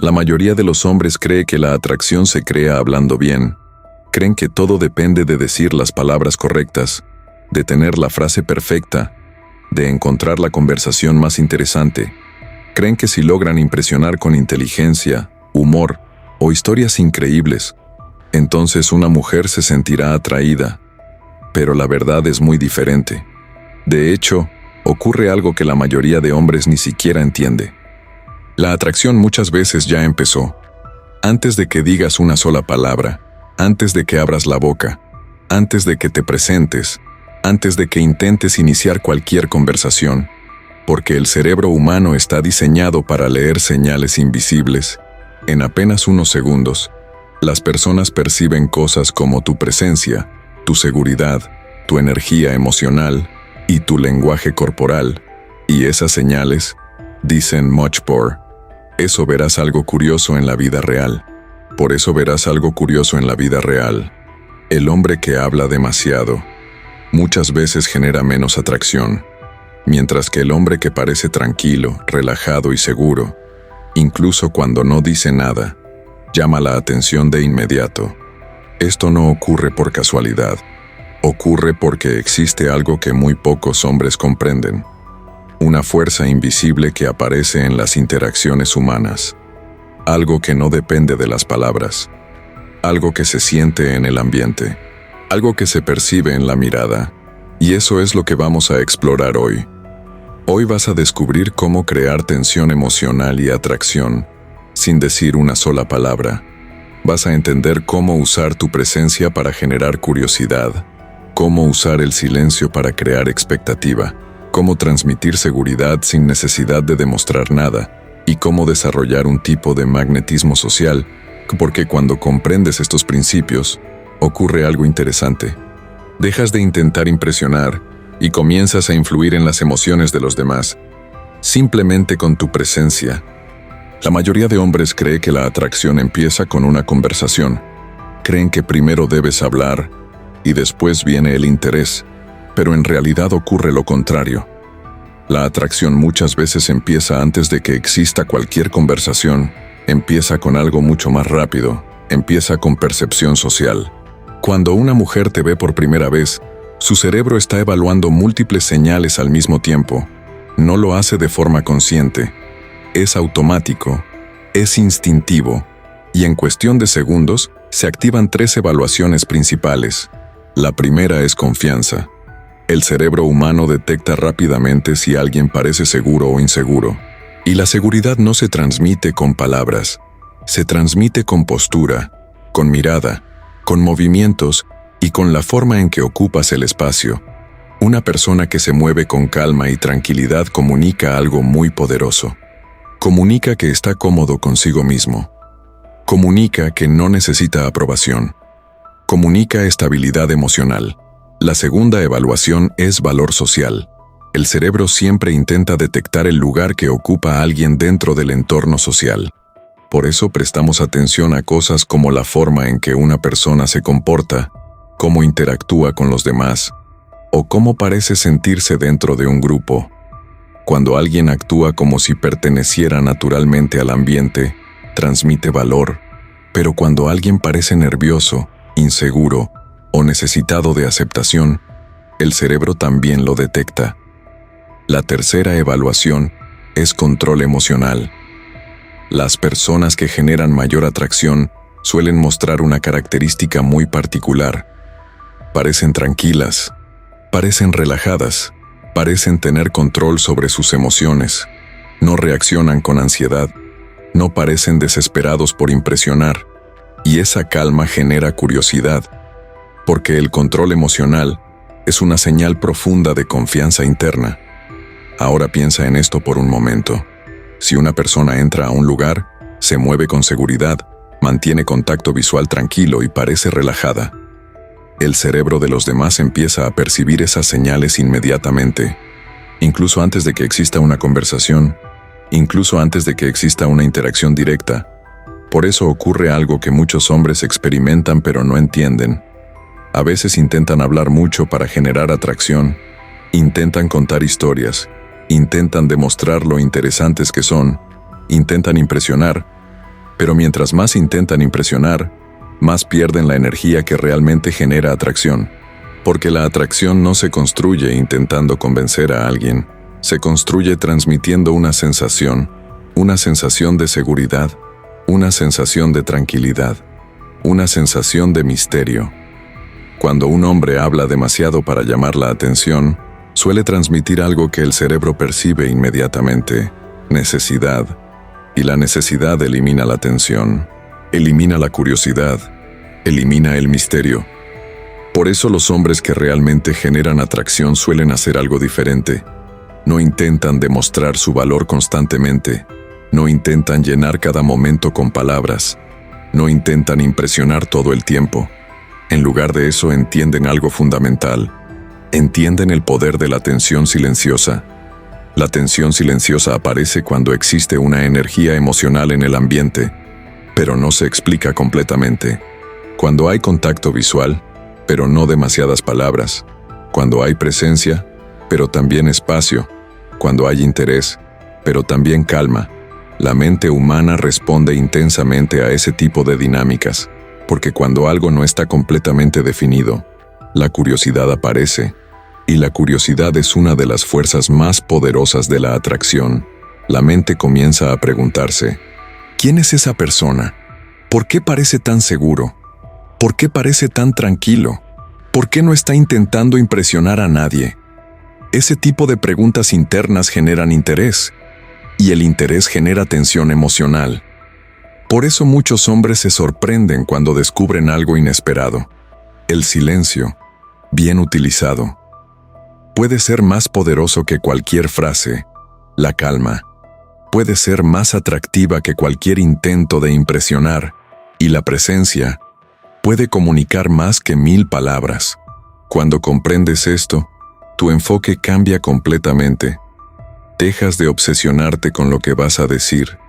La mayoría de los hombres cree que la atracción se crea hablando bien. Creen que todo depende de decir las palabras correctas, de tener la frase perfecta, de encontrar la conversación más interesante. Creen que si logran impresionar con inteligencia, humor o historias increíbles, entonces una mujer se sentirá atraída. Pero la verdad es muy diferente. De hecho, ocurre algo que la mayoría de hombres ni siquiera entiende. La atracción muchas veces ya empezó. Antes de que digas una sola palabra, antes de que abras la boca, antes de que te presentes, antes de que intentes iniciar cualquier conversación, porque el cerebro humano está diseñado para leer señales invisibles. En apenas unos segundos, las personas perciben cosas como tu presencia, tu seguridad, tu energía emocional y tu lenguaje corporal, y esas señales dicen much more. Eso verás algo curioso en la vida real. Por eso verás algo curioso en la vida real. El hombre que habla demasiado muchas veces genera menos atracción, mientras que el hombre que parece tranquilo, relajado y seguro, incluso cuando no dice nada, llama la atención de inmediato. Esto no ocurre por casualidad. Ocurre porque existe algo que muy pocos hombres comprenden. Una fuerza invisible que aparece en las interacciones humanas. Algo que no depende de las palabras. Algo que se siente en el ambiente. Algo que se percibe en la mirada. Y eso es lo que vamos a explorar hoy. Hoy vas a descubrir cómo crear tensión emocional y atracción, sin decir una sola palabra. Vas a entender cómo usar tu presencia para generar curiosidad, cómo usar el silencio para crear expectativa, cómo transmitir seguridad sin necesidad de demostrar nada, y cómo desarrollar un tipo de magnetismo social, porque cuando comprendes estos principios, ocurre algo interesante. Dejas de intentar impresionar y comienzas a influir en las emociones de los demás, simplemente con tu presencia. La mayoría de hombres cree que la atracción empieza con una conversación. Creen que primero debes hablar y después viene el interés, pero en realidad ocurre lo contrario. La atracción muchas veces empieza antes de que exista cualquier conversación, empieza con algo mucho más rápido, empieza con percepción social. Cuando una mujer te ve por primera vez, su cerebro está evaluando múltiples señales al mismo tiempo. No lo hace de forma consciente. Es automático, es instintivo, y en cuestión de segundos se activan 3 evaluaciones principales. La primera es confianza. El cerebro humano detecta rápidamente si alguien parece seguro o inseguro. Y la seguridad no se transmite con palabras, se transmite con postura, con mirada, con movimientos y con la forma en que ocupas el espacio. Una persona que se mueve con calma y tranquilidad comunica algo muy poderoso. Comunica que está cómodo consigo mismo. Comunica que no necesita aprobación. Comunica estabilidad emocional. La segunda evaluación es valor social. El cerebro siempre intenta detectar el lugar que ocupa alguien dentro del entorno social. Por eso prestamos atención a cosas como la forma en que una persona se comporta, cómo interactúa con los demás, o cómo parece sentirse dentro de un grupo. Cuando alguien actúa como si perteneciera naturalmente al ambiente, transmite valor, pero cuando alguien parece nervioso, inseguro o necesitado de aceptación, el cerebro también lo detecta. La tercera evaluación es control emocional. Las personas que generan mayor atracción suelen mostrar una característica muy particular. Parecen tranquilas, parecen relajadas, parecen tener control sobre sus emociones, no reaccionan con ansiedad, no parecen desesperados por impresionar, y esa calma genera curiosidad, porque el control emocional es una señal profunda de confianza interna. Ahora piensa en esto por un momento. Si una persona entra a un lugar, se mueve con seguridad, mantiene contacto visual tranquilo y parece relajada, el cerebro de los demás empieza a percibir esas señales inmediatamente, incluso antes de que exista una conversación, incluso antes de que exista una interacción directa. Por eso ocurre algo que muchos hombres experimentan pero no entienden. A veces intentan hablar mucho para generar atracción, intentan contar historias, intentan demostrar lo interesantes que son, intentan impresionar, Pero mientras más intentan impresionar, más pierden la energía que realmente genera atracción. Porque la atracción no se construye intentando convencer a alguien, se construye transmitiendo una sensación de seguridad, una sensación de tranquilidad, una sensación de misterio. Cuando un hombre habla demasiado para llamar la atención, suele transmitir algo que el cerebro percibe inmediatamente: necesidad. Y la necesidad elimina la tensión, elimina la curiosidad, elimina el misterio. Por eso los hombres que realmente generan atracción suelen hacer algo diferente. No intentan demostrar su valor constantemente, no intentan llenar cada momento con palabras, no intentan impresionar todo el tiempo. En lugar de eso, entienden algo fundamental. Entienden el poder de la tensión silenciosa. La tensión silenciosa aparece cuando existe una energía emocional en el ambiente, pero no se explica completamente. Cuando hay contacto visual, pero no demasiadas palabras. Cuando hay presencia, pero también espacio. Cuando hay interés, pero también calma. La mente humana responde intensamente a ese tipo de dinámicas, porque cuando algo no está completamente definido, la curiosidad aparece, y la curiosidad es una de las fuerzas más poderosas de la atracción. La mente comienza a preguntarse: ¿quién es esa persona? ¿Por qué parece tan seguro? ¿Por qué parece tan tranquilo? ¿Por qué no está intentando impresionar a nadie? Ese tipo de preguntas internas generan interés, y el interés genera tensión emocional. Por eso muchos hombres se sorprenden cuando descubren algo inesperado. El silencio, bien utilizado, puede ser más poderoso que cualquier frase. La calma puede ser más atractiva que cualquier intento de impresionar, y la presencia puede comunicar más que 1000 palabras. Cuando comprendes esto, tu enfoque cambia completamente. Dejas de obsesionarte con lo que vas a decir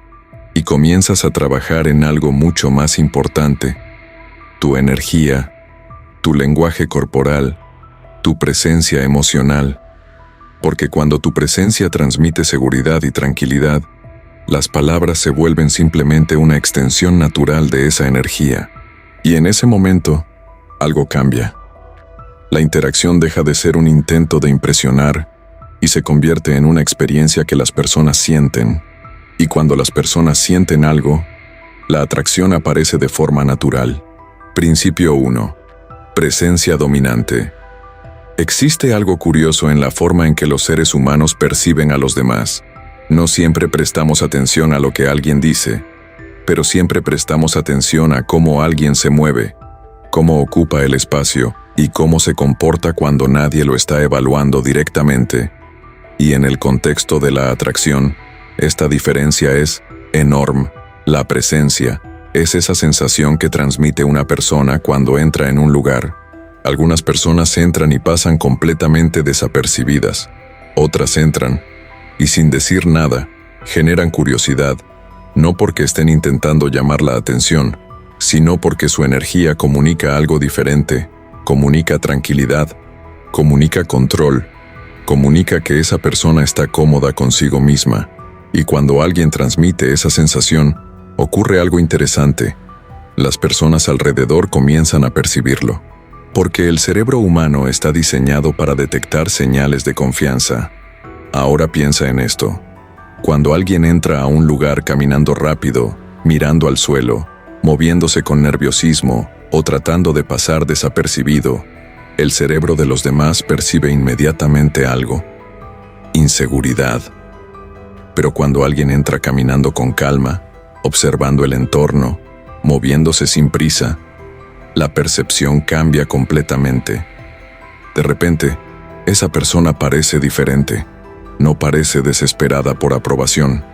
y comienzas a trabajar en algo mucho más importante: tu energía, tu lenguaje corporal, tu presencia emocional. Porque cuando tu presencia transmite seguridad y tranquilidad, las palabras se vuelven simplemente una extensión natural de esa energía. Y en ese momento, algo cambia. La interacción deja de ser un intento de impresionar y se convierte en una experiencia que las personas sienten. Y cuando las personas sienten algo, la atracción aparece de forma natural. Principio 1. Presencia dominante. Existe algo curioso en la forma en que los seres humanos perciben a los demás. No siempre prestamos atención a lo que alguien dice, pero siempre prestamos atención a cómo alguien se mueve, cómo ocupa el espacio y cómo se comporta cuando nadie lo está evaluando directamente. Y en el contexto de la atracción, esta diferencia es enorme. La presencia es esa sensación que transmite una persona cuando entra en un lugar. Algunas personas entran y pasan completamente desapercibidas. Otras entran y, sin decir nada, generan curiosidad, no porque estén intentando llamar la atención, sino porque su energía comunica algo diferente, comunica tranquilidad, comunica control, comunica que esa persona está cómoda consigo misma. Y cuando alguien transmite esa sensación, ocurre algo interesante. Las personas alrededor comienzan a percibirlo. Porque el cerebro humano está diseñado para detectar señales de confianza. Ahora piensa en esto. Cuando alguien entra a un lugar caminando rápido, mirando al suelo, moviéndose con nerviosismo o tratando de pasar desapercibido, el cerebro de los demás percibe inmediatamente algo: inseguridad. Pero cuando alguien entra caminando con calma, observando el entorno, moviéndose sin prisa, la percepción cambia completamente. De repente, esa persona parece diferente. No parece desesperada por aprobación.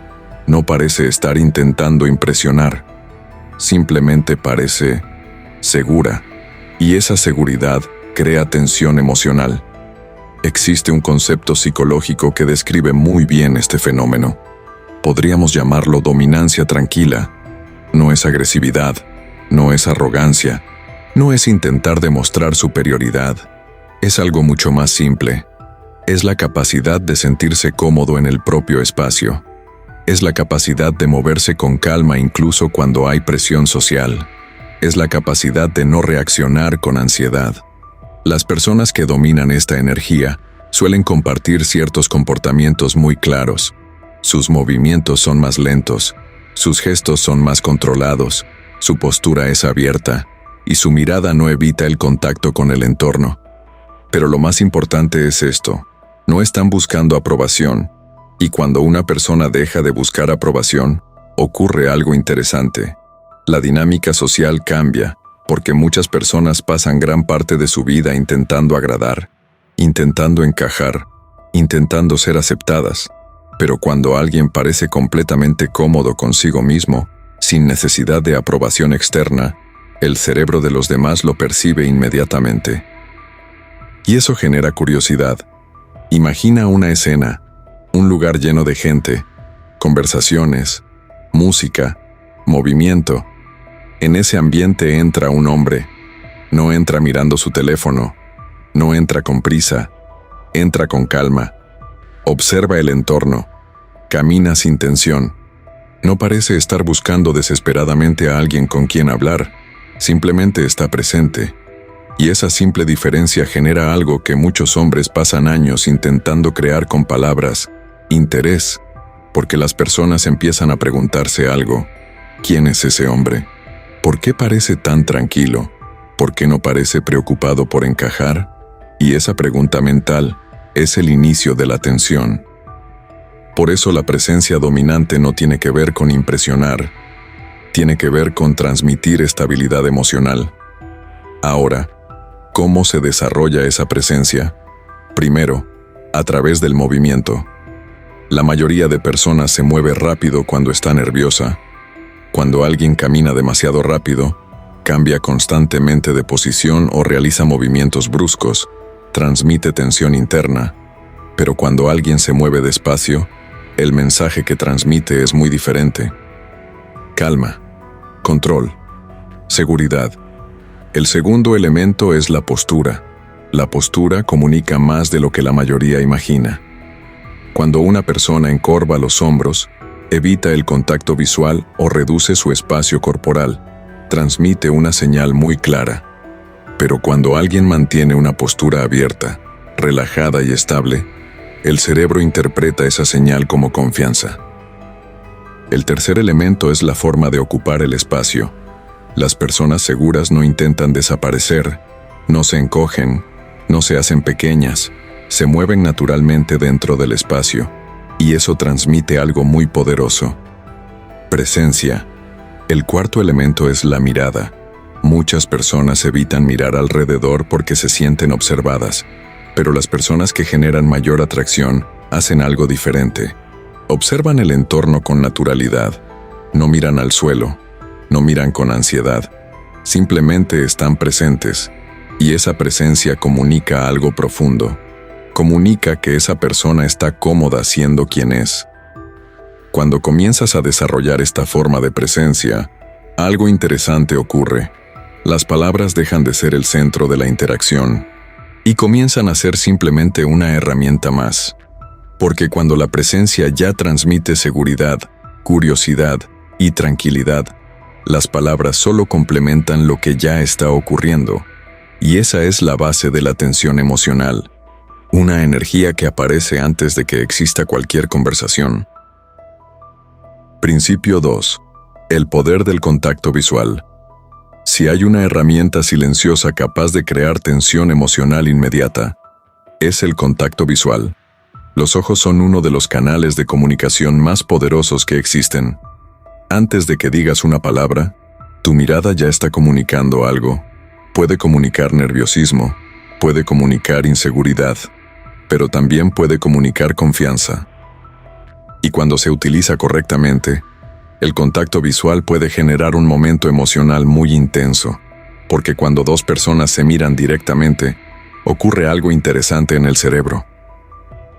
No parece estar intentando impresionar. Simplemente parece segura. Y esa seguridad crea tensión emocional. Existe un concepto psicológico que describe muy bien este fenómeno. Podríamos llamarlo dominancia tranquila. No es agresividad, no es arrogancia, no es intentar demostrar superioridad. Es algo mucho más simple. Es la capacidad de sentirse cómodo en el propio espacio. Es la capacidad de moverse con calma incluso cuando hay presión social. Es la capacidad de no reaccionar con ansiedad. Las personas que dominan esta energía suelen compartir ciertos comportamientos muy claros. Sus movimientos son más lentos, sus gestos son más controlados, su postura es abierta y su mirada no evita el contacto con el entorno. Pero lo más importante es esto: no están buscando aprobación, y cuando una persona deja de buscar aprobación, ocurre algo interesante. La dinámica social cambia, porque muchas personas pasan gran parte de su vida intentando agradar, intentando encajar, intentando ser aceptadas. Pero cuando alguien parece completamente cómodo consigo mismo, sin necesidad de aprobación externa, el cerebro de los demás lo percibe inmediatamente. Y eso genera curiosidad. Imagina una escena, un lugar lleno de gente, conversaciones, música, movimiento. En ese ambiente entra un hombre. No entra mirando su teléfono, no entra con prisa, entra con calma. Observa el entorno, camina sin tensión. No parece estar buscando desesperadamente a alguien con quien hablar, simplemente está presente. Y esa simple diferencia genera algo que muchos hombres pasan años intentando crear con palabras: interés, porque las personas empiezan a preguntarse algo. ¿Quién es ese hombre? ¿Por qué parece tan tranquilo? ¿Por qué no parece preocupado por encajar? Y esa pregunta mental es el inicio de la tensión. Por eso la presencia dominante no tiene que ver con impresionar, tiene que ver con transmitir estabilidad emocional. Ahora, ¿cómo se desarrolla esa presencia? Primero, a través del movimiento. La mayoría de personas se mueve rápido cuando está nerviosa. Cuando alguien camina demasiado rápido, cambia constantemente de posición o realiza movimientos bruscos, transmite tensión interna. Pero cuando alguien se mueve despacio, el mensaje que transmite es muy diferente. Calma, control, seguridad. El segundo elemento es la postura. La postura comunica más de lo que la mayoría imagina. Cuando una persona encorva los hombros, evita el contacto visual o reduce su espacio corporal, transmite una señal muy clara. Pero cuando alguien mantiene una postura abierta, relajada y estable, el cerebro interpreta esa señal como confianza. El tercer elemento es la forma de ocupar el espacio. Las personas seguras no intentan desaparecer, no se encogen, no se hacen pequeñas, se mueven naturalmente dentro del espacio. Y eso transmite algo muy poderoso. Presencia. El cuarto elemento es la mirada. Muchas personas evitan mirar alrededor porque se sienten observadas, pero las personas que generan mayor atracción hacen algo diferente. Observan el entorno con naturalidad, no miran al suelo, no miran con ansiedad, simplemente están presentes, y esa presencia comunica algo profundo. Comunica que esa persona está cómoda siendo quien es. Cuando comienzas a desarrollar esta forma de presencia, algo interesante ocurre. Las palabras dejan de ser el centro de la interacción y comienzan a ser simplemente una herramienta más. Porque cuando la presencia ya transmite seguridad, curiosidad y tranquilidad, las palabras solo complementan lo que ya está ocurriendo. Y esa es la base de la tensión emocional. Una energía que aparece antes de que exista cualquier conversación. Principio 2. El poder del contacto visual. Si hay una herramienta silenciosa capaz de crear tensión emocional inmediata, es el contacto visual. Los ojos son uno de los canales de comunicación más poderosos que existen. Antes de que digas una palabra, tu mirada ya está comunicando algo. Puede comunicar nerviosismo, puede comunicar inseguridad, pero también puede comunicar confianza. Y cuando se utiliza correctamente, el contacto visual puede generar un momento emocional muy intenso, porque cuando dos personas se miran directamente, ocurre algo interesante en el cerebro.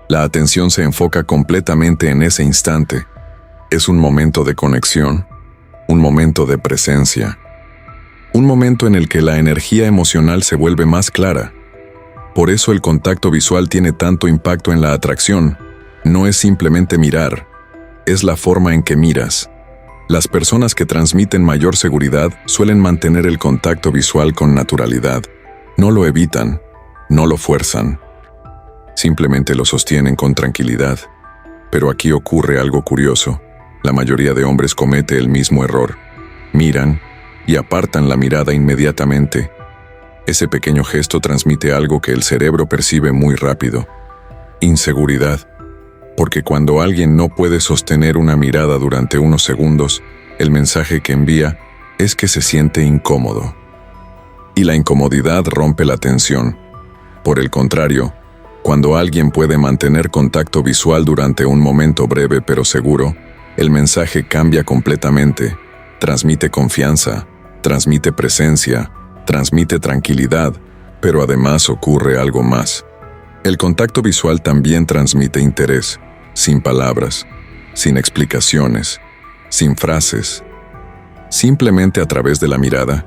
La atención se enfoca completamente en ese instante. Es un momento de conexión, un momento de presencia, un momento en el que la energía emocional se vuelve más clara. Por eso el contacto visual tiene tanto impacto en la atracción. No es simplemente mirar, es la forma en que miras. Las personas que transmiten mayor seguridad suelen mantener el contacto visual con naturalidad. No lo evitan, no lo fuerzan. Simplemente lo sostienen con tranquilidad. Pero aquí ocurre algo curioso. La mayoría de hombres comete el mismo error. Miran y apartan la mirada inmediatamente. Ese pequeño gesto transmite algo que el cerebro percibe muy rápido: inseguridad. Porque cuando alguien no puede sostener una mirada durante unos segundos, el mensaje que envía es que se siente incómodo. Y la incomodidad rompe la tensión. Por el contrario, cuando alguien puede mantener contacto visual durante un momento breve pero seguro, el mensaje cambia completamente. Transmite confianza, transmite presencia, transmite tranquilidad, pero además ocurre algo más. El contacto visual también transmite interés, sin palabras, sin explicaciones, sin frases, simplemente a través de la mirada,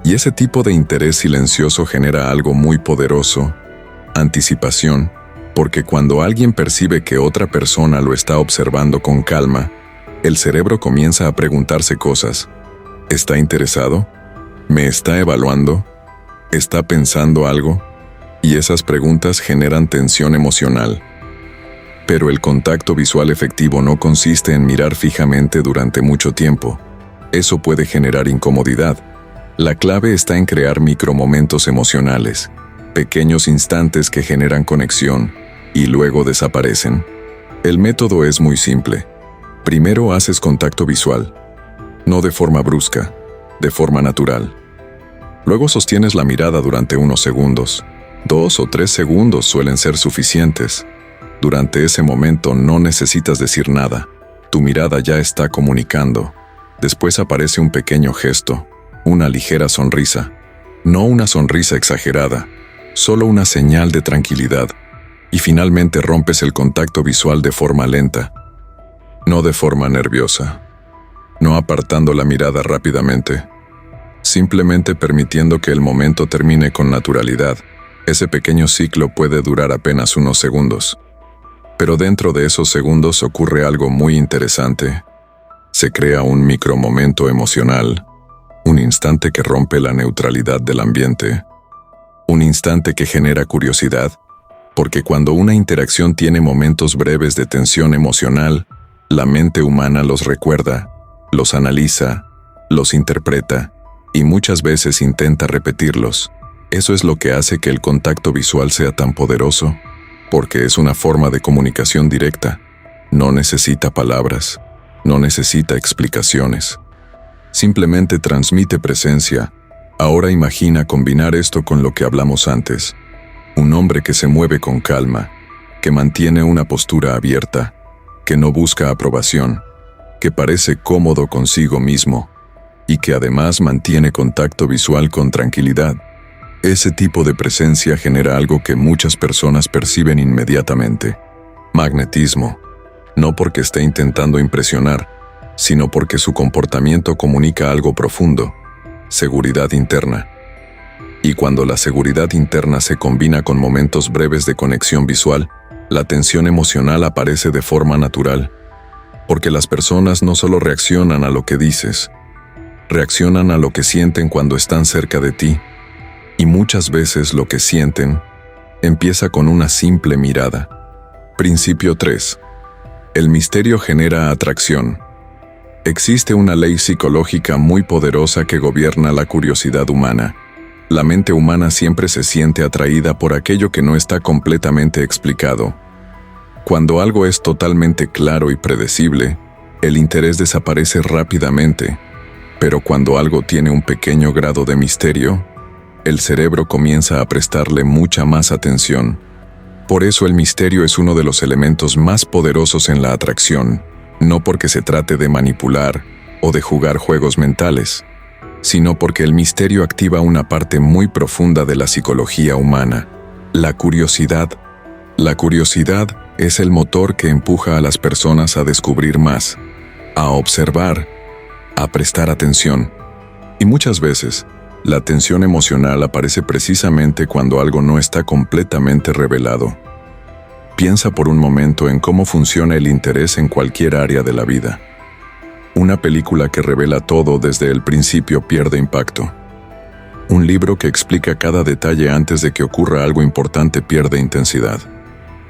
y ese tipo de interés silencioso genera algo muy poderoso: anticipación, porque cuando alguien percibe que otra persona lo está observando con calma, el cerebro comienza a preguntarse cosas. ¿Está interesado? ¿Me está evaluando? ¿Está pensando algo? Y esas preguntas generan tensión emocional. Pero el contacto visual efectivo no consiste en mirar fijamente durante mucho tiempo. Eso puede generar incomodidad. La clave está en crear micromomentos emocionales, pequeños instantes que generan conexión y luego desaparecen. El método es muy simple. Primero haces contacto visual, no de forma brusca, de forma natural. Luego sostienes la mirada durante unos segundos. 2 o 3 segundos suelen ser suficientes. Durante ese momento no necesitas decir nada. Tu mirada ya está comunicando. Después aparece un pequeño gesto, una ligera sonrisa. No una sonrisa exagerada, solo una señal de tranquilidad. Y finalmente rompes el contacto visual de forma lenta, no de forma nerviosa. No apartando la mirada rápidamente, simplemente permitiendo que el momento termine con naturalidad. Ese pequeño ciclo puede durar apenas unos segundos. Pero dentro de esos segundos ocurre algo muy interesante. Se crea un micromomento emocional, un instante que rompe la neutralidad del ambiente, un instante que genera curiosidad, porque cuando una interacción tiene momentos breves de tensión emocional, la mente humana los recuerda, los analiza, los interpreta, y muchas veces intenta repetirlos. Eso es lo que hace que el contacto visual sea tan poderoso, porque es una forma de comunicación directa. No necesita palabras, no necesita explicaciones. Simplemente transmite presencia. Ahora imagina combinar esto con lo que hablamos antes. Un hombre que se mueve con calma, que mantiene una postura abierta, que no busca aprobación, que parece cómodo consigo mismo, y que además mantiene contacto visual con tranquilidad. Ese tipo de presencia genera algo que muchas personas perciben inmediatamente: magnetismo. No porque esté intentando impresionar, sino porque su comportamiento comunica algo profundo: seguridad interna. Y cuando la seguridad interna se combina con momentos breves de conexión visual, la tensión emocional aparece de forma natural. Porque las personas no solo reaccionan a lo que dices, reaccionan a lo que sienten cuando están cerca de ti. Y muchas veces lo que sienten empieza con una simple mirada. Principio 3. El misterio genera atracción. Existe una ley psicológica muy poderosa que gobierna la curiosidad humana. La mente humana siempre se siente atraída por aquello que no está completamente explicado. Cuando algo es totalmente claro y predecible, el interés desaparece rápidamente. Pero cuando algo tiene un pequeño grado de misterio, el cerebro comienza a prestarle mucha más atención. Por eso el misterio es uno de los elementos más poderosos en la atracción, no porque se trate de manipular o de jugar juegos mentales, sino porque el misterio activa una parte muy profunda de la psicología humana: la curiosidad. La curiosidad es el motor que empuja a las personas a descubrir más, a observar, a prestar atención. Y muchas veces, la tensión emocional aparece precisamente cuando algo no está completamente revelado. Piensa por un momento en cómo funciona el interés en cualquier área de la vida. Una película que revela todo desde el principio pierde impacto. Un libro que explica cada detalle antes de que ocurra algo importante pierde intensidad.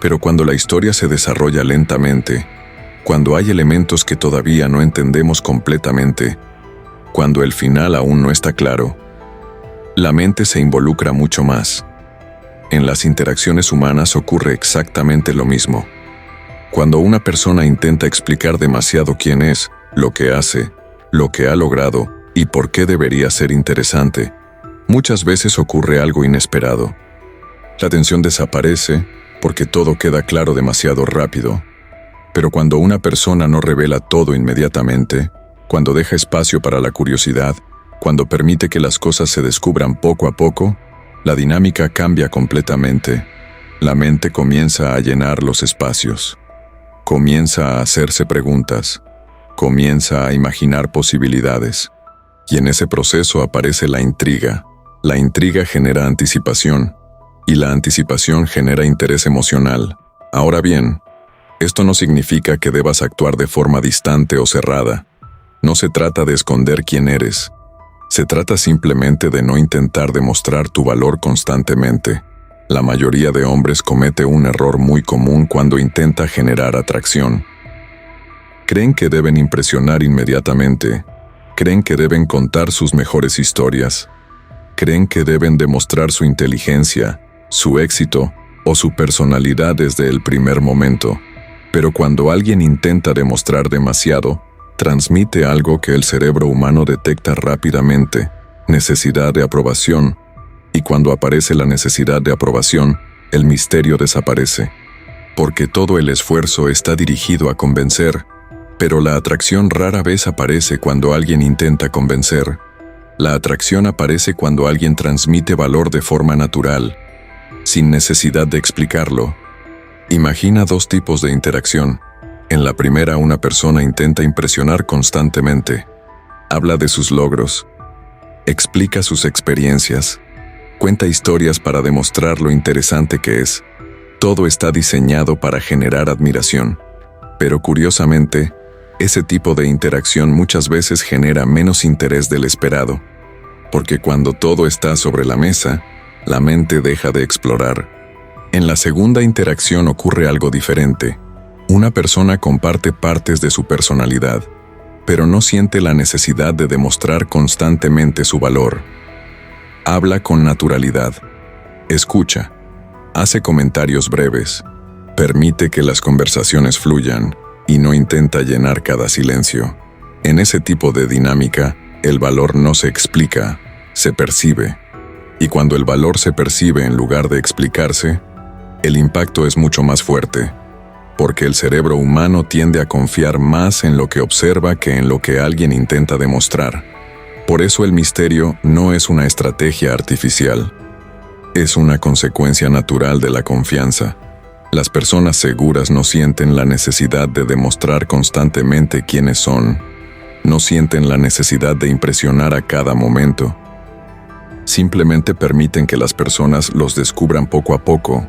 Pero cuando la historia se desarrolla lentamente, cuando hay elementos que todavía no entendemos completamente, cuando el final aún no está claro, la mente se involucra mucho más. En las interacciones humanas ocurre exactamente lo mismo. Cuando una persona intenta explicar demasiado quién es, lo que hace, lo que ha logrado y por qué debería ser interesante, muchas veces ocurre algo inesperado. La tensión desaparece porque todo queda claro demasiado rápido. Pero cuando una persona no revela todo inmediatamente, cuando deja espacio para la curiosidad, cuando permite que las cosas se descubran poco a poco, la dinámica cambia completamente. La mente comienza a llenar los espacios. Comienza a hacerse preguntas. Comienza a imaginar posibilidades. Y en ese proceso aparece la intriga. La intriga genera anticipación. Y la anticipación genera interés emocional. Ahora bien, esto no significa que debas actuar de forma distante o cerrada. No se trata de esconder quién eres. Se trata simplemente de no intentar demostrar tu valor constantemente. La mayoría de hombres comete un error muy común cuando intenta generar atracción. Creen que deben impresionar inmediatamente. Creen que deben contar sus mejores historias. Creen que deben demostrar su inteligencia, su éxito o su personalidad desde el primer momento. Pero cuando alguien intenta demostrar demasiado, transmite algo que el cerebro humano detecta rápidamente: necesidad de aprobación. Y cuando aparece la necesidad de aprobación, el misterio desaparece. Porque todo el esfuerzo está dirigido a convencer, pero la atracción rara vez aparece cuando alguien intenta convencer. La atracción aparece cuando alguien transmite valor de forma natural, sin necesidad de explicarlo. Imagina dos tipos de interacción. En la primera, una persona intenta impresionar constantemente. Habla de sus logros. Explica sus experiencias. Cuenta historias para demostrar lo interesante que es. Todo está diseñado para generar admiración. Pero curiosamente, ese tipo de interacción muchas veces genera menos interés del esperado. Porque cuando todo está sobre la mesa, la mente deja de explorar. En la segunda interacción ocurre algo diferente. Una persona comparte partes de su personalidad, pero no siente la necesidad de demostrar constantemente su valor. Habla con naturalidad. Escucha. Hace comentarios breves. Permite que las conversaciones fluyan y no intenta llenar cada silencio. En ese tipo de dinámica, el valor no se explica, se percibe. Y cuando el valor se percibe en lugar de explicarse, el impacto es mucho más fuerte. Porque el cerebro humano tiende a confiar más en lo que observa que en lo que alguien intenta demostrar. Por eso el misterio no es una estrategia artificial. Es una consecuencia natural de la confianza. Las personas seguras no sienten la necesidad de demostrar constantemente quiénes son. No sienten la necesidad de impresionar a cada momento. Simplemente permiten que las personas los descubran poco a poco.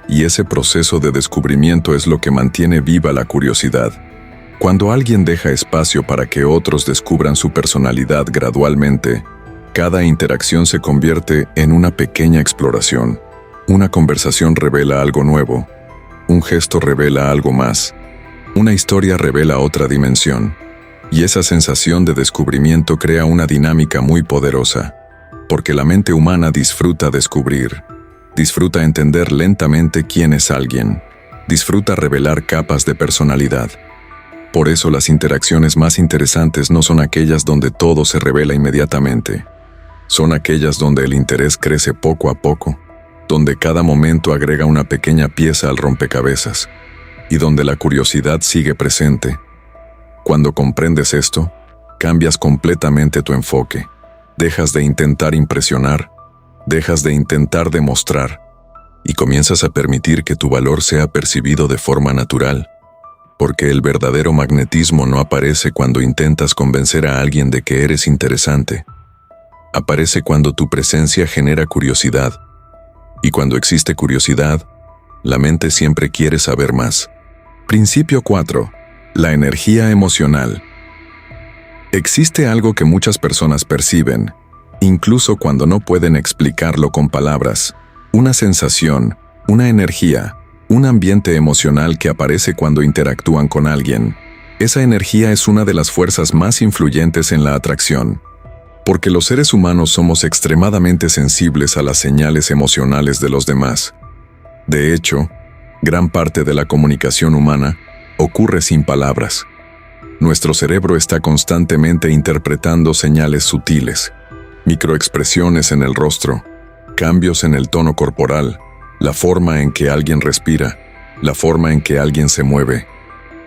Y ese proceso de descubrimiento es lo que mantiene viva la curiosidad. Cuando alguien deja espacio para que otros descubran su personalidad gradualmente, cada interacción se convierte en una pequeña exploración. Una conversación revela algo nuevo. Un gesto revela algo más. Una historia revela otra dimensión. Y esa sensación de descubrimiento crea una dinámica muy poderosa. Porque la mente humana disfruta descubrir. Disfruta entender lentamente quién es alguien. Disfruta revelar capas de personalidad. Por eso las interacciones más interesantes no son aquellas donde todo se revela inmediatamente. Son aquellas donde el interés crece poco a poco, donde cada momento agrega una pequeña pieza al rompecabezas, y donde la curiosidad sigue presente. Cuando comprendes esto, cambias completamente tu enfoque. Dejas de intentar impresionar, dejas de intentar demostrar, y comienzas a permitir que tu valor sea percibido de forma natural. Porque el verdadero magnetismo no aparece cuando intentas convencer a alguien de que eres interesante. Aparece cuando tu presencia genera curiosidad. Y cuando existe curiosidad, La mente siempre quiere saber más. Principio 4. La energía emocional. Existe algo que muchas personas perciben, incluso cuando no pueden explicarlo con palabras. Una sensación, una energía, un ambiente emocional que aparece cuando interactúan con alguien. Esa energía es una de las fuerzas más influyentes en la atracción. Porque los seres humanos somos extremadamente sensibles a las señales emocionales de los demás. De hecho, gran parte de la comunicación humana ocurre sin palabras. Nuestro cerebro está constantemente interpretando señales sutiles, microexpresiones en el rostro, cambios en el tono corporal, la forma en que alguien respira, la forma en que alguien se mueve,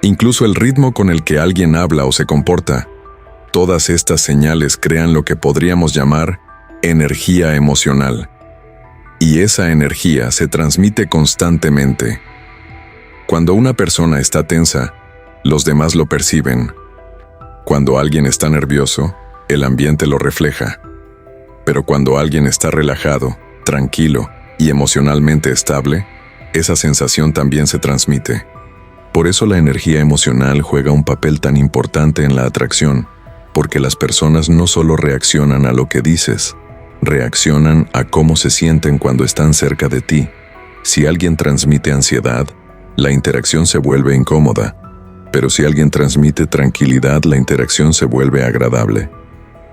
incluso el ritmo con el que alguien habla o se comporta. Todas estas señales crean lo que podríamos llamar energía emocional. Y esa energía se transmite constantemente. Cuando una persona está tensa, los demás lo perciben. Cuando alguien está nervioso, el ambiente lo refleja. Pero cuando alguien está relajado, tranquilo y emocionalmente estable, esa sensación también se transmite. Por eso la energía emocional juega un papel tan importante en la atracción, porque las personas no solo reaccionan a lo que dices, reaccionan a cómo se sienten cuando están cerca de ti. Si alguien transmite ansiedad, la interacción se vuelve incómoda, pero si alguien transmite tranquilidad, la interacción se vuelve agradable.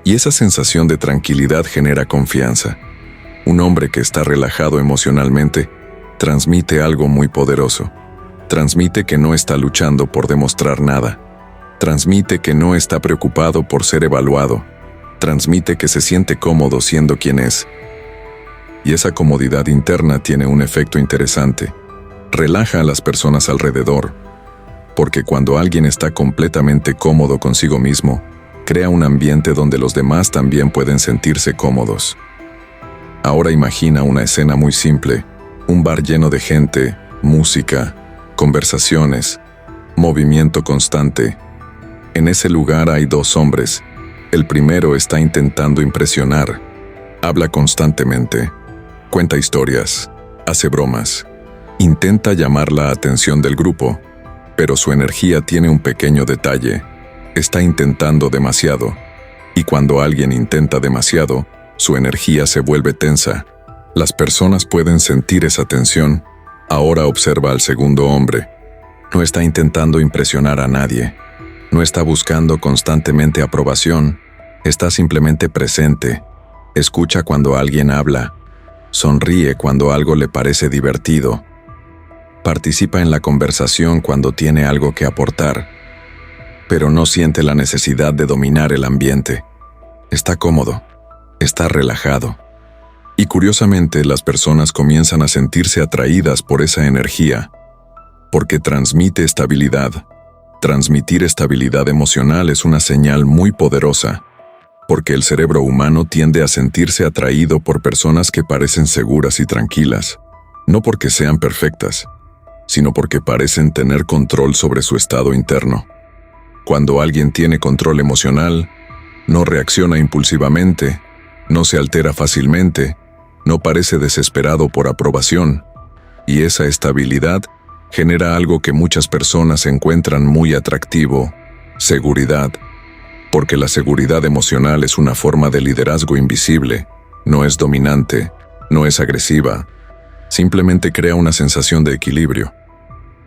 Y esa sensación de tranquilidad genera confianza. Un hombre que está relajado emocionalmente transmite algo muy poderoso. Transmite que no está luchando por demostrar nada. Transmite que no está preocupado por ser evaluado. Transmite que se siente cómodo siendo quien es. Y esa comodidad interna tiene un efecto interesante. Relaja a las personas alrededor. Porque cuando alguien está completamente cómodo consigo mismo, crea un ambiente donde los demás también pueden sentirse cómodos. Ahora imagina una escena muy simple, un bar lleno de gente, música, conversaciones, movimiento constante. En ese lugar hay dos hombres. El primero está intentando impresionar. Habla constantemente. Cuenta historias. Hace bromas. Intenta llamar la atención del grupo. Pero su energía tiene un pequeño detalle. Está intentando demasiado. Y cuando alguien intenta demasiado, su energía se vuelve tensa. Las personas pueden sentir esa tensión. Ahora observa al segundo hombre. No está intentando impresionar a nadie. No está buscando constantemente aprobación. Está simplemente presente. Escucha cuando alguien habla. Sonríe cuando algo le parece divertido. Participa en la conversación cuando tiene algo que aportar. Pero no siente la necesidad de dominar el ambiente. Está cómodo. Está relajado. Y curiosamente, las personas comienzan a sentirse atraídas por esa energía, porque transmite estabilidad. Transmitir estabilidad emocional es una señal muy poderosa, porque el cerebro humano tiende a sentirse atraído por personas que parecen seguras y tranquilas, no porque sean perfectas, sino porque parecen tener control sobre su estado interno. Cuando alguien tiene control emocional, no reacciona impulsivamente, no se altera fácilmente, no parece desesperado por aprobación, y esa estabilidad genera algo que muchas personas encuentran muy atractivo: seguridad. Porque la seguridad emocional es una forma de liderazgo invisible, no es dominante, no es agresiva, simplemente crea una sensación de equilibrio.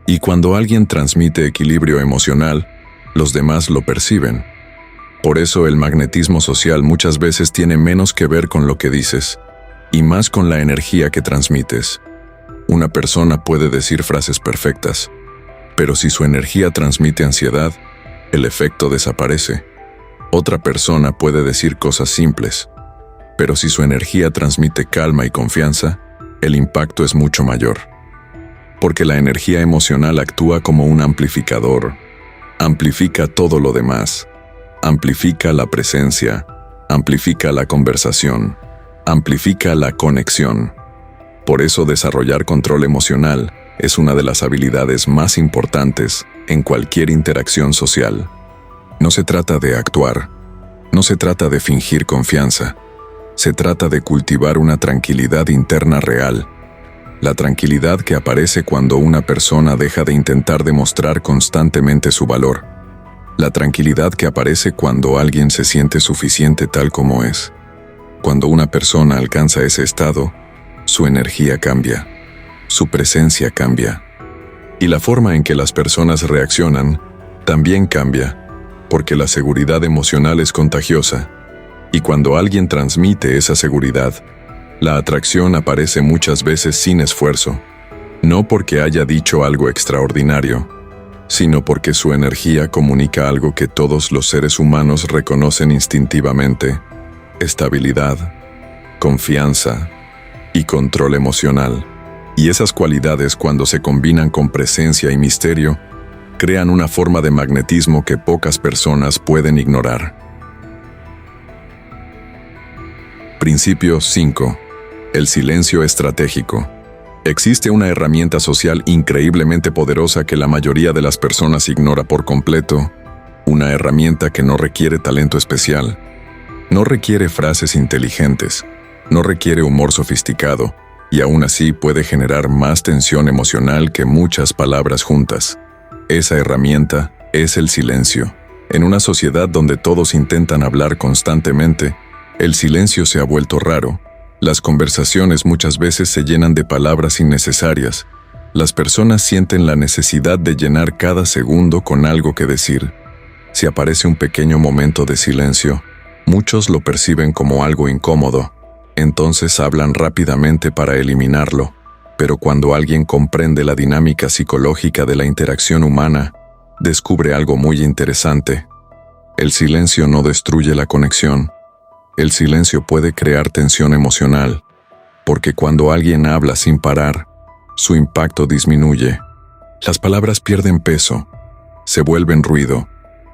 Y cuando alguien transmite equilibrio emocional, los demás lo perciben. Por eso el magnetismo social muchas veces tiene menos que ver con lo que dices, y más con la energía que transmites. Una persona puede decir frases perfectas, pero si su energía transmite ansiedad, el efecto desaparece. Otra persona puede decir cosas simples, pero si su energía transmite calma y confianza, el impacto es mucho mayor. Porque la energía emocional actúa como un amplificador. Amplifica todo lo demás. Amplifica la presencia. Amplifica la conversación. Amplifica la conexión. Por eso desarrollar control emocional es una de las habilidades más importantes en cualquier interacción social. No se trata de actuar, no se trata de fingir confianza, se trata de cultivar una tranquilidad interna real. La tranquilidad que aparece cuando una persona deja de intentar demostrar constantemente su valor. La tranquilidad que aparece cuando alguien se siente suficiente tal como es. Cuando una persona alcanza ese estado, su energía cambia, su presencia cambia. Y la forma en que las personas reaccionan también cambia, porque la seguridad emocional es contagiosa. Y cuando alguien transmite esa seguridad, la atracción aparece muchas veces sin esfuerzo, no porque haya dicho algo extraordinario, sino porque su energía comunica algo que todos los seres humanos reconocen instintivamente: estabilidad, confianza y control emocional. Y esas cualidades, cuando se combinan con presencia y misterio, crean una forma de magnetismo que pocas personas pueden ignorar. Principio 5. El silencio estratégico. Existe una herramienta social increíblemente poderosa que la mayoría de las personas ignora por completo. Una herramienta que no requiere talento especial, no requiere frases inteligentes, no requiere humor sofisticado, y aún así puede generar más tensión emocional que muchas palabras juntas. Esa herramienta es el silencio. En una sociedad donde todos intentan hablar constantemente, el silencio se ha vuelto raro. Las conversaciones muchas veces se llenan de palabras innecesarias. Las personas sienten la necesidad de llenar cada segundo con algo que decir. Si aparece un pequeño momento de silencio, muchos lo perciben como algo incómodo. Entonces hablan rápidamente para eliminarlo. Pero cuando alguien comprende la dinámica psicológica de la interacción humana, descubre algo muy interesante. El silencio no destruye la conexión. El silencio puede crear tensión emocional, porque cuando alguien habla sin parar, su impacto disminuye. Las palabras pierden peso, se vuelven ruido,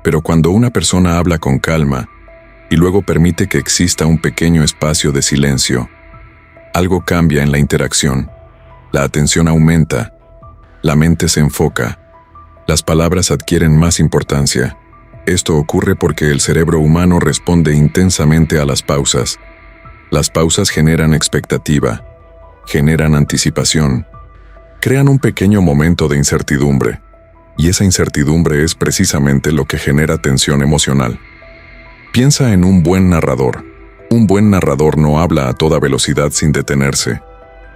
pero cuando una persona habla con calma y luego permite que exista un pequeño espacio de silencio, algo cambia en la interacción. La atención aumenta, la mente se enfoca, las palabras adquieren más importancia. Esto ocurre porque el cerebro humano responde intensamente a las pausas. Las pausas generan expectativa, generan anticipación, crean un pequeño momento de incertidumbre, y esa incertidumbre es precisamente lo que genera tensión emocional. Piensa en un buen narrador. Un buen narrador no habla a toda velocidad sin detenerse.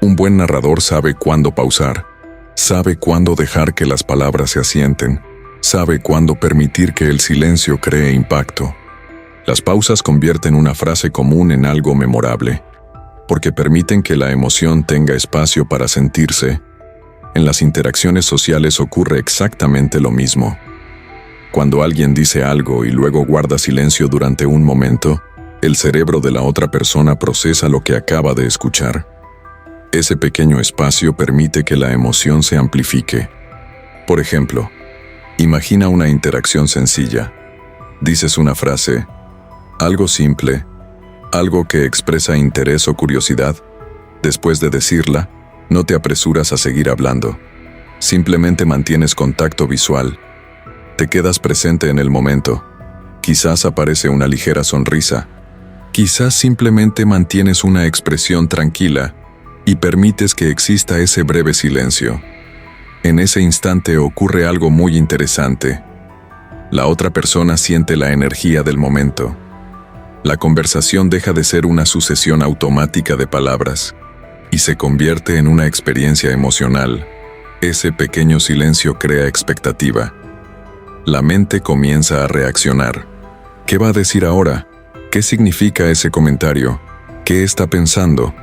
Un buen narrador sabe cuándo pausar, sabe cuándo dejar que las palabras se asienten, sabe cuándo permitir que el silencio cree impacto. Las pausas convierten una frase común en algo memorable, porque permiten que la emoción tenga espacio para sentirse. En las interacciones sociales ocurre exactamente lo mismo. Cuando alguien dice algo y luego guarda silencio durante un momento, el cerebro de la otra persona procesa lo que acaba de escuchar. Ese pequeño espacio permite que la emoción se amplifique. Por ejemplo, imagina una interacción sencilla. Dices una frase, algo simple, algo que expresa interés o curiosidad. Después de decirla, no te apresuras a seguir hablando. Simplemente mantienes contacto visual. Te quedas presente en el momento. Quizás aparece una ligera sonrisa. Quizás simplemente mantienes una expresión tranquila y permites que exista ese breve silencio. En ese instante ocurre algo muy interesante. La otra persona siente la energía del momento. La conversación deja de ser una sucesión automática de palabras y se convierte en una experiencia emocional. Ese pequeño silencio crea expectativa. La mente comienza a reaccionar. ¿Qué va a decir ahora? ¿Qué significa ese comentario? ¿Qué está pensando?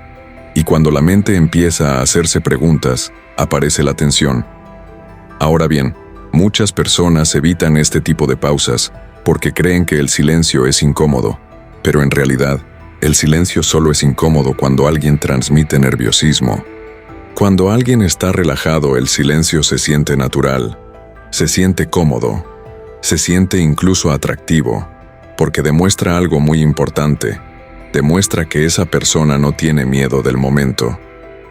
Y cuando la mente empieza a hacerse preguntas, aparece la tensión. Ahora bien, muchas personas evitan este tipo de pausas porque creen que el silencio es incómodo, pero en realidad, el silencio solo es incómodo cuando alguien transmite nerviosismo. Cuando alguien está relajado, el silencio se siente natural, se siente cómodo, se siente incluso atractivo, porque demuestra algo muy importante. Demuestra que esa persona no tiene miedo del momento,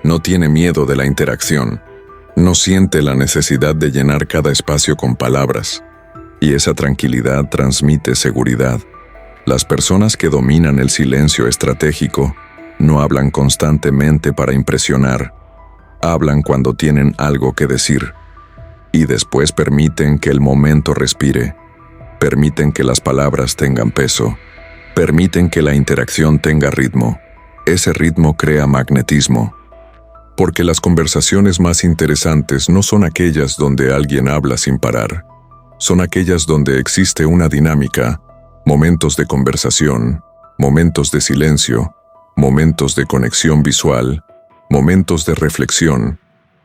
no tiene miedo de la interacción, no siente la necesidad de llenar cada espacio con palabras, y esa tranquilidad transmite seguridad. Las personas que dominan el silencio estratégico no hablan constantemente para impresionar, hablan cuando tienen algo que decir. Y después permiten que el momento respire. Permiten que las palabras tengan peso. Permiten que la interacción tenga ritmo. Ese ritmo crea magnetismo. Porque las conversaciones más interesantes no son aquellas donde alguien habla sin parar. Son aquellas donde existe una dinámica, momentos de conversación, momentos de silencio, momentos de conexión visual, momentos de reflexión.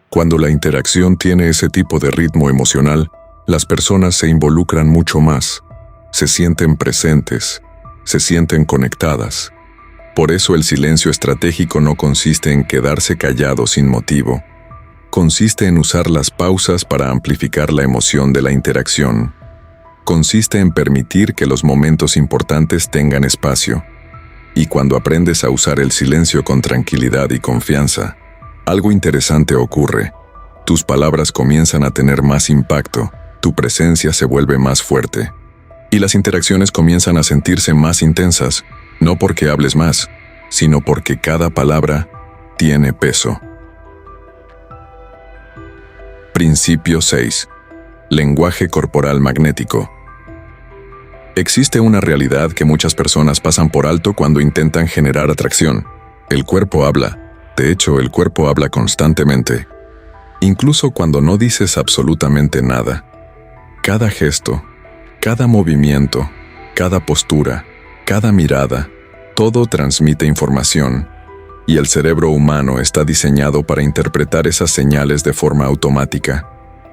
Cuando la interacción tiene ese tipo de ritmo emocional, las personas se involucran mucho más, se sienten presentes, se sienten conectadas. Por eso el silencio estratégico no consiste en quedarse callado sin motivo. Consiste en usar las pausas para amplificar la emoción de la interacción. Consiste en permitir que los momentos importantes tengan espacio. Y cuando aprendes a usar el silencio con tranquilidad y confianza, algo interesante ocurre. Tus palabras comienzan a tener más impacto, tu presencia se vuelve más fuerte. Y las interacciones comienzan a sentirse más intensas, no porque hables más, sino porque cada palabra tiene peso. Principio 6. Lenguaje corporal magnético. Existe una realidad que muchas personas pasan por alto cuando intentan generar atracción. El cuerpo habla. De hecho, el cuerpo habla constantemente. Incluso cuando no dices absolutamente nada. Cada gesto, cada movimiento, cada postura, cada mirada, todo transmite información. Y el cerebro humano está diseñado para interpretar esas señales de forma automática.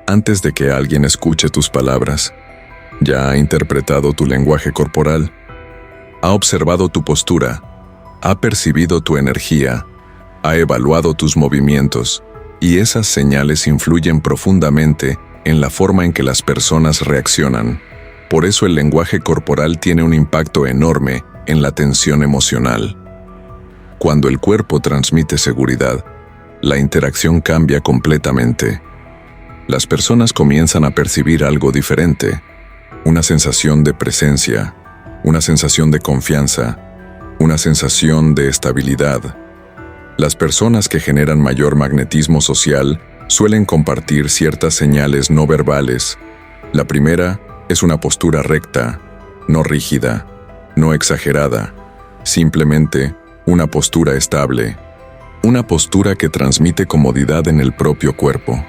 Antes de que alguien escuche tus palabras, ya ha interpretado tu lenguaje corporal, ha observado tu postura, ha percibido tu energía, ha evaluado tus movimientos, y esas señales influyen profundamente en la forma en que las personas reaccionan. Por eso el lenguaje corporal tiene un impacto enorme en la tensión emocional. Cuando el cuerpo transmite seguridad, la interacción cambia completamente. Las personas comienzan a percibir algo diferente, una sensación de presencia, una sensación de confianza, una sensación de estabilidad. Las personas que generan mayor magnetismo social suelen compartir ciertas señales no verbales. La primera es una postura recta, no rígida, no exagerada, simplemente una postura estable, una postura que transmite comodidad en el propio cuerpo.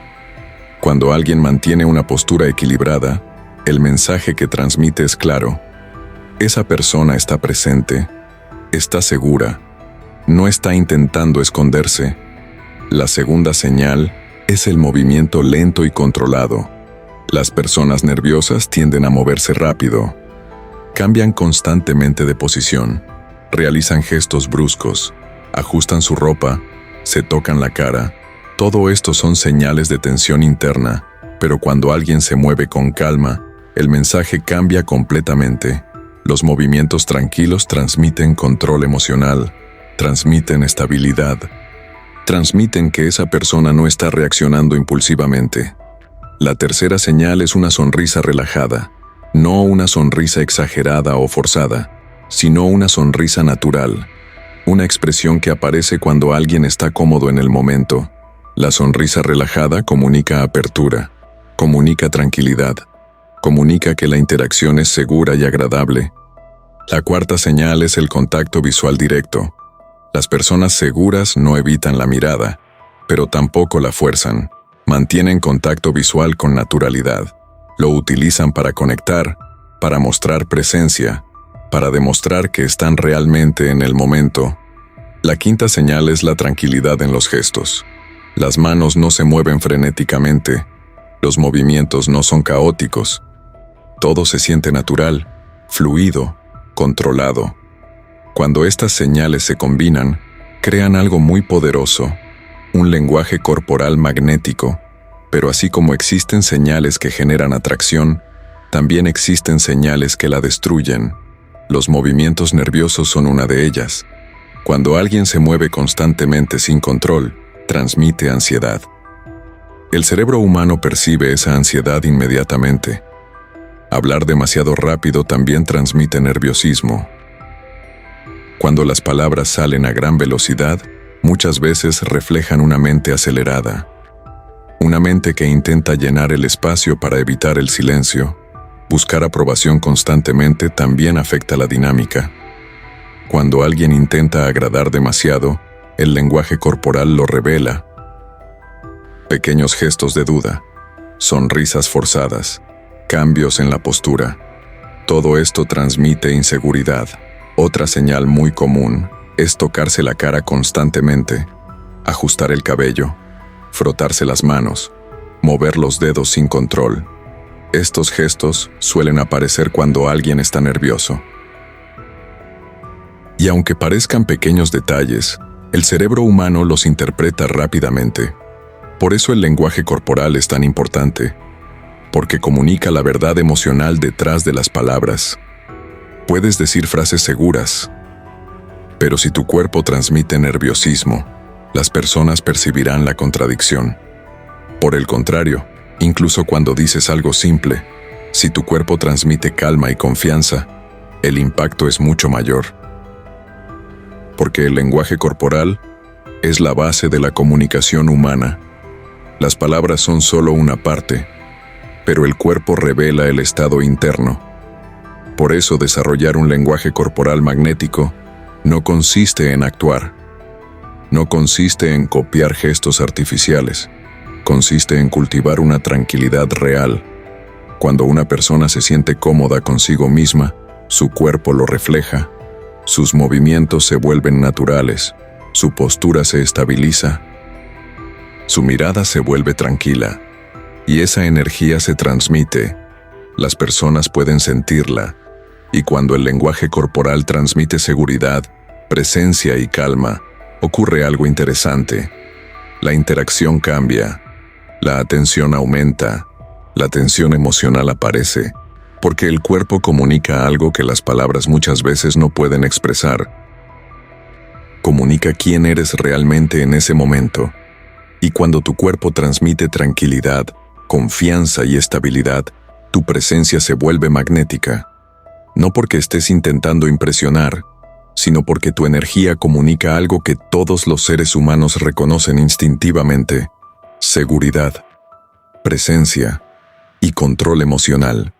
Cuando alguien mantiene una postura equilibrada, el mensaje que transmite es claro. Esa persona está presente, está segura, no está intentando esconderse. La segunda señal es el movimiento lento y controlado. Las personas nerviosas tienden a moverse rápido, cambian constantemente de posición, realizan gestos bruscos, ajustan su ropa, se tocan la cara. Todo esto son señales de tensión interna, pero cuando alguien se mueve con calma, el mensaje cambia completamente. Los movimientos tranquilos transmiten control emocional, transmiten estabilidad, transmiten que esa persona no está reaccionando impulsivamente. La tercera señal es una sonrisa relajada, no una sonrisa exagerada o forzada, sino una sonrisa natural, una expresión que aparece cuando alguien está cómodo en el momento. La sonrisa relajada comunica apertura, comunica tranquilidad, comunica que la interacción es segura y agradable. La cuarta señal es el contacto visual directo. Las personas seguras no evitan la mirada, pero tampoco la fuerzan. Mantienen contacto visual con naturalidad. Lo utilizan para conectar, para mostrar presencia, para demostrar que están realmente en el momento. La quinta señal es la tranquilidad en los gestos. Las manos no se mueven frenéticamente. Los movimientos no son caóticos. Todo se siente natural, fluido, controlado. Cuando estas señales se combinan, crean algo muy poderoso, un lenguaje corporal magnético. Pero así como existen señales que generan atracción, también existen señales que la destruyen. Los movimientos nerviosos son una de ellas. Cuando alguien se mueve constantemente sin control, transmite ansiedad. El cerebro humano percibe esa ansiedad inmediatamente. Hablar demasiado rápido también transmite nerviosismo. Cuando las palabras salen a gran velocidad, muchas veces reflejan una mente acelerada, una mente que intenta llenar el espacio para evitar el silencio. Buscar aprobación constantemente también afecta la dinámica. Cuando alguien intenta agradar demasiado, el lenguaje corporal lo revela. Pequeños gestos de duda, sonrisas forzadas, cambios en la postura. Todo esto transmite inseguridad. Otra señal muy común es tocarse la cara constantemente, ajustar el cabello, frotarse las manos, mover los dedos sin control. Estos gestos suelen aparecer cuando alguien está nervioso. Y aunque parezcan pequeños detalles, el cerebro humano los interpreta rápidamente. Por eso el lenguaje corporal es tan importante, porque comunica la verdad emocional detrás de las palabras. Puedes decir frases seguras, pero si tu cuerpo transmite nerviosismo, las personas percibirán la contradicción. Por el contrario, incluso cuando dices algo simple, si tu cuerpo transmite calma y confianza, el impacto es mucho mayor. Porque el lenguaje corporal es la base de la comunicación humana. Las palabras son solo una parte, pero el cuerpo revela el estado interno. Por eso desarrollar un lenguaje corporal magnético no consiste en actuar, no consiste en copiar gestos artificiales, consiste en cultivar una tranquilidad real. Cuando una persona se siente cómoda consigo misma, su cuerpo lo refleja, sus movimientos se vuelven naturales, su postura se estabiliza, su mirada se vuelve tranquila, y esa energía se transmite. Las personas pueden sentirla, y cuando el lenguaje corporal transmite seguridad, presencia y calma, ocurre algo interesante. La interacción cambia, la atención aumenta, la tensión emocional aparece, porque el cuerpo comunica algo que las palabras muchas veces no pueden expresar. Comunica quién eres realmente en ese momento. Y cuando tu cuerpo transmite tranquilidad, confianza y estabilidad, tu presencia se vuelve magnética. No porque estés intentando impresionar, sino porque tu energía comunica algo que todos los seres humanos reconocen instintivamente: seguridad, presencia y control emocional.